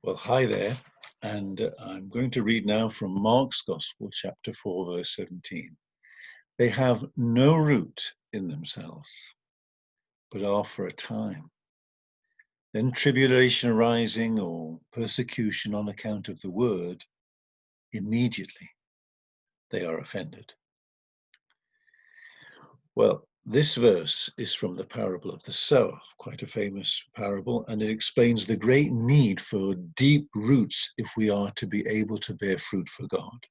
Well, hi there. And I'm going to read now from Mark's Gospel, chapter 4, verse 17. They have no root in themselves, but are for a time. Then tribulation arising or persecution on account of the word, immediately they are offended. Well, this verse is from the parable of the sower, quite a famous parable, and it explains the great need for deep roots if we are to be able to bear fruit for God.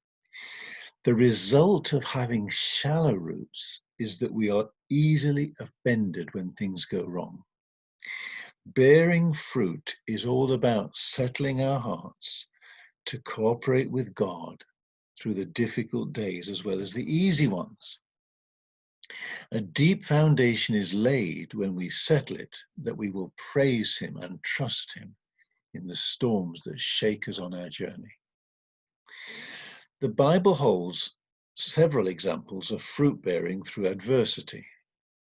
The result of having shallow roots is that we are easily offended when things go wrong. Bearing fruit is all about settling our hearts to cooperate with God through the difficult days as well as the easy ones. A deep foundation is laid when we settle it that we will praise Him and trust Him in the storms that shake us on our journey. The Bible holds several examples of fruit bearing through adversity,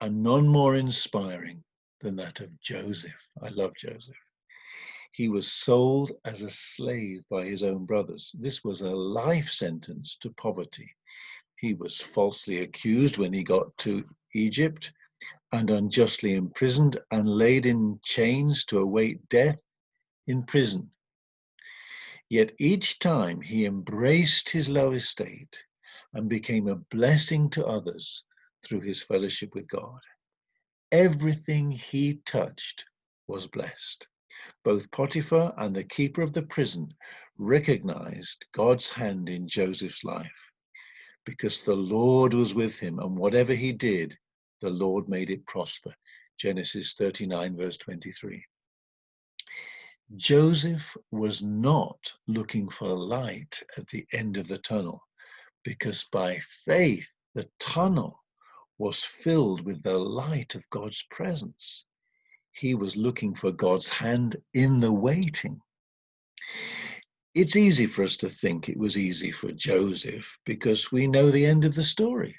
and none more inspiring than that of Joseph. I love Joseph. He was sold as a slave by his own brothers. This was a life sentence to poverty. He was falsely accused when he got to Egypt and unjustly imprisoned and laid in chains to await death in prison. Yet each time he embraced his low estate and became a blessing to others through his fellowship with God. Everything he touched was blessed. Both Potiphar and the keeper of the prison recognized God's hand in Joseph's life because the Lord was with him, and whatever he did, the Lord made it prosper. Genesis 39, verse 23. Joseph was not looking for a light at the end of the tunnel, because by faith the tunnel was filled with the light of God's presence. He was looking for God's hand in the waiting. It's easy for us to think it was easy for Joseph because we know the end of the story.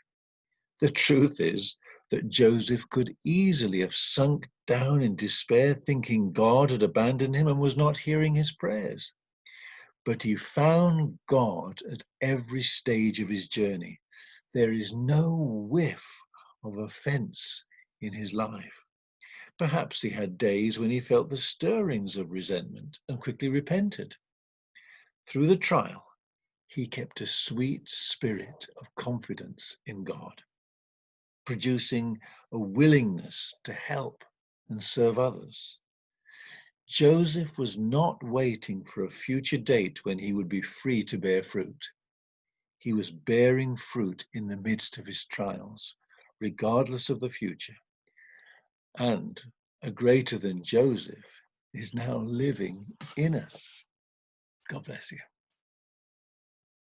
The truth is that Joseph could easily have sunk down in despair, thinking God had abandoned him and was not hearing his prayers. But he found God at every stage of his journey. There is no whiff of offense in his life. Perhaps he had days when he felt the stirrings of resentment and quickly repented. Through the trial, he kept a sweet spirit of confidence in God, producing a willingness to help and serve others. Joseph was not waiting for a future date when he would be free to bear fruit. He was bearing fruit in the midst of his trials, regardless of the future. And a greater than Joseph is now living in us. God bless you.